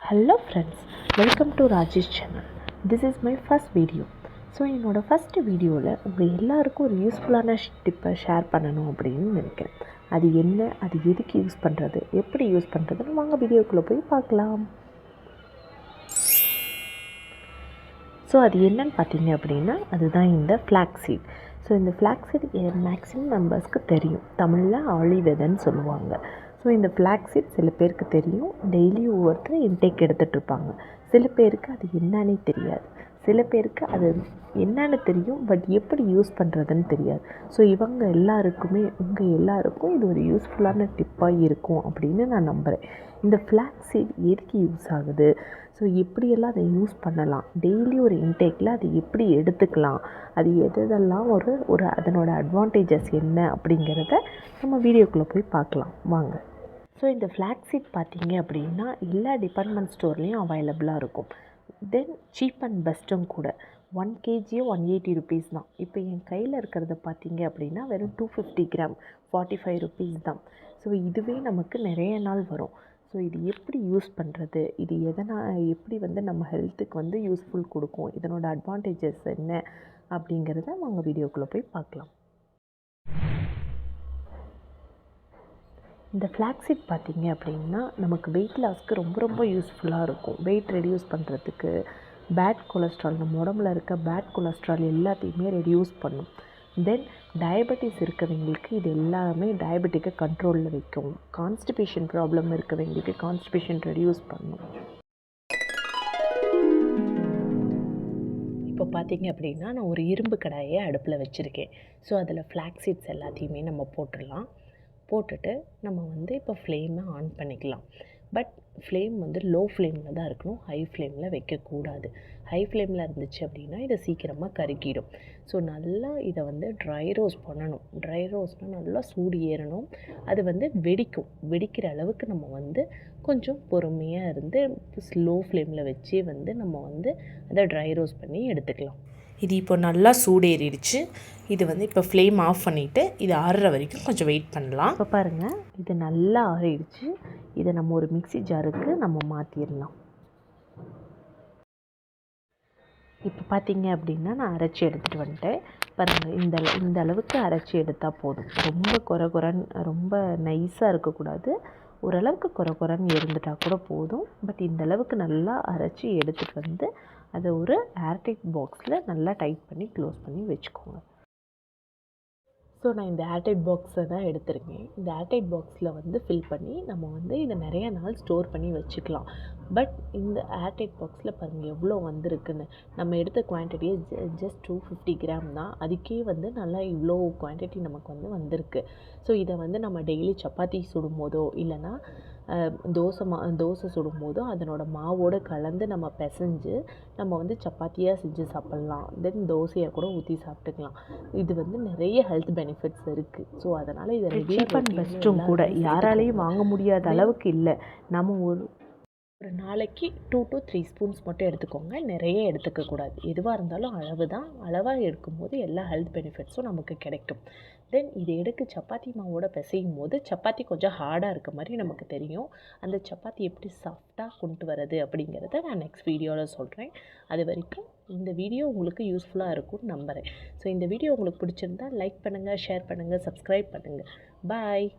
Hello friends, welcome to Rajesh channel. This is my first video. So என்னோடய first வீடியோவில் உங்கள் எல்லாருக்கும் ஒரு யூஸ்ஃபுல்லான டிப்பை ஷேர் பண்ணணும் அப்படின்னு நினைக்கிறேன். அது என்ன, அது எதுக்கு யூஸ் பண்ணுறது, எப்படி யூஸ் பண்ணுறதுன்னு வாங்க வீடியோக்குள்ளே போய் பார்க்கலாம். ஸோ அது என்னன்னு பார்த்தீங்க அப்படின்னா அதுதான் இந்த ஃப்ளாக்ஸீட். ஸோ இந்த ஃப்ளாக்ஸீட் மேக்ஸிமம் மெம்பர்ஸ்க்கு தெரியும், தமிழில் ஆளி விதைன்னு சொல்லுவாங்க. ஸோ இந்த ஃப்ளாக்ஸீட் சில பேருக்கு தெரியும், டெய்லி ஒவ்வொருத்தர் இன்டேக் எடுத்துகிட்ருப்பாங்க. சில பேருக்கு அது என்னன்னே தெரியாது, சில பேருக்கு அது என்னென்னு தெரியும், பட் எப்படி யூஸ் பண்ணுறதுன்னு தெரியாது. ஸோ இவங்க எல்லாருக்குமே, உங்கள் எல்லாருக்கும் இது ஒரு யூஸ்ஃபுல்லான டிப்பாக இருக்கும் அப்படின்னு நான் நம்புகிறேன். இந்த ஃப்ளாக்ஸீட் எதுக்கு யூஸ் ஆகுது, ஸோ எப்படியெல்லாம் அதை யூஸ் பண்ணலாம், டெய்லி ஒரு இன்டேக்கில் அதை எப்படி எடுத்துக்கலாம், அது எதெல்லாம் ஒரு அதனோட அட்வான்டேஜஸ் என்ன அப்படிங்கிறத நம்ம வீடியோக்குள்ளே போய் பார்க்கலாம் வாங்க. ஸோ இந்த ஃப்ளாக்ஸீட் பார்த்தீங்க அப்படின்னா எல்லா டிபார்ட்மெண்ட் ஸ்டோர்லேயும் அவைலபிளாக இருக்கும். தென் சீப் அண்ட் பெஸ்ட்டும் கூட. 1 kg 180 rupees தான். இப்போ என் கையில் இருக்கிறத பார்த்தீங்க அப்படின்னா வெறும் 250 கிராம் 45 rupees தான். ஸோ இதுவே நமக்கு நிறைய நாள் வரும். ஸோ இது எப்படி யூஸ் பண்ணுறது, இது எப்படி நம்ம ஹெல்த்துக்கு யூஸ்ஃபுல் கொடுக்கும், இதனோட அட்வான்டேஜஸ் என்ன அப்படிங்கிறத நாங்கள் வீடியோக்குள்ளே போய் பார்க்கலாம். இந்த ஃப்ளாக்ஸீட் பார்த்திங்க அப்படின்னா நமக்கு வெயிட் லாஸ்க்கு ரொம்ப யூஸ்ஃபுல்லாக இருக்கும். வெயிட் ரெடியூஸ் பண்ணுறதுக்கு, பேட் கொலஸ்ட்ரால், நம்ம உடம்புல இருக்க பேட் கொலஸ்ட்ரால் எல்லாத்தையுமே ரெடியூஸ் பண்ணும். தென் டயபெட்டிஸ் இருக்கவங்களுக்கு இது எல்லாமே டயபெட்டிக்கை கண்ட்ரோலில் வைக்கும். கான்ஸ்டிபேஷன் ப்ராப்ளம் இருக்கவங்களுக்கு கான்ஸ்டிபேஷன் ரெடியூஸ் பண்ணும். இப்போ பார்த்திங்க அப்படின்னா நான் ஒரு இரும்பு கடாயை அடுப்பில் வச்சுருக்கேன். ஸோ அதில் ஃப்ளாக்ஸீட்ஸ் எல்லாத்தையுமே நம்ம போட்டுட்டு நம்ம இப்போ ஃப்ளேமை ஆன் பண்ணிக்கலாம். பட் ஃப்ளேம் லோ ஃப்ளேமில் தான் இருக்கணும், ஹை ஃப்ளேமில் வைக்கக்கூடாது. ஹை ஃப்ளேமில் இருந்துச்சு அப்படின்னா இதை சீக்கிரமாக கருக்கிடும். ஸோ நல்லா இதை ட்ரை ரோஸ்ட் பண்ணணும். ட்ரை ரோஸ்ட்னால் நல்லா சூடு ஏறணும். அது வெடிக்கும். வெடிக்கிற அளவுக்கு நம்ம கொஞ்சம் பொறுமையாக இருந்து ஸ்லோ ஃப்ளேமில் வச்சு நம்ம அதை ட்ரை ரோஸ்ட் பண்ணி எடுத்துக்கலாம். இது இப்போ நல்லா சூடேறிடுச்சு. இது இப்போ ஃப்ளேம் ஆஃப் பண்ணிவிட்டு இது ஆறுற வரைக்கும் கொஞ்சம் வெயிட் பண்ணலாம். இப்போ பாருங்கள், இது நல்லா ஆறிடுச்சு. இதை நம்ம ஒரு மிக்ஸி ஜாருக்கு நம்ம மாற்றிடலாம். இப்போ பார்த்தீங்க அப்படின்னா நான் அரைச்சி எடுத்துகிட்டு வந்துட்டேன். பாருங்கள், இந்த அளவுக்கு அரைச்சி எடுத்தால் போதும். ரொம்ப ரொம்ப நைஸாக இருக்கக்கூடாது, ஓரளவுக்கு குறன்னு இருந்துட்டால் கூட போதும். பட் இந்த அளவுக்கு நல்லா அரைச்சி எடுத்துகிட்டு அதை ஒரு ஏர்டைட் பாக்ஸில் நல்லா டைட் பண்ணி க்ளோஸ் பண்ணி வச்சுக்கோங்க. ஸோ நான் இந்த ஏர்டைட் பாக்ஸை தான் எடுத்திருக்கேன். இந்த ஏர்டைட் பாக்ஸில் ஃபில் பண்ணி நம்ம இதை நிறைய நாள் ஸ்டோர் பண்ணி வச்சுக்கலாம். பட் இந்த ஏர்டைட் பாக்ஸில் பாருங்கள் எவ்வளோ வந்திருக்குன்னு. நம்ம எடுத்த குவான்டிட்டியே ஜஸ்ட் 250 கிராம் தான். அதுக்கே நல்லா இவ்வளோ குவான்டிட்டி நமக்கு வந்திருக்கு. ஸோ இதை நம்ம டெய்லி சப்பாத்தி சுடும்போதோ இல்லைன்னா தோசை சுடும்போதோ அதனோட மாவோடு கலந்து நம்ம பிசைஞ்சு நம்ம சப்பாத்தியாக செஞ்சு சாப்பிட்லாம். தென் தோசையாக கூட ஊற்றி சாப்பிட்டுக்கலாம். இது நிறைய ஹெல்த் பெனிஃபிட்ஸ் இருக்குது. ஸோ அதனால் இதை சீப் அண்ட் பெஸ்ட்டும் கூட. யாராலையும் வாங்க முடியாத அளவுக்கு இல்லை. நம்ம ஒரு நாளைக்கு 2 to 3 ஸ்பூன்ஸ் மட்டும் எடுத்துக்கோங்க, நிறைய எடுத்துக்கக்கூடாது. எதுவாக இருந்தாலும் அளவு தான். அளவாக எடுக்கும்போது எல்லா ஹெல்த் பெனிஃபிட்ஸும் நமக்கு கிடைக்கும். தென் இதை எடுத்து சப்பாத்தி மாவோட பிசையும் போது சப்பாத்தி கொஞ்சம் ஹார்டாக இருக்க மாதிரி நமக்கு தெரியும். அந்த சப்பாத்தி எப்படி சாஃப்டாக கொண்டு வரது அப்படிங்கிறத நான் நெக்ஸ்ட் வீடியோவில் சொல்கிறேன். அது வரைக்கும் இந்த வீடியோ உங்களுக்கு யூஸ்ஃபுல்லாக இருக்கும்னு நம்புகிறேன். ஸோ இந்த வீடியோ உங்களுக்கு பிடிச்சிருந்தா லைக் பண்ணுங்கள், ஷேர் பண்ணுங்கள், சப்ஸ்கிரைப் பண்ணுங்கள். பாய்.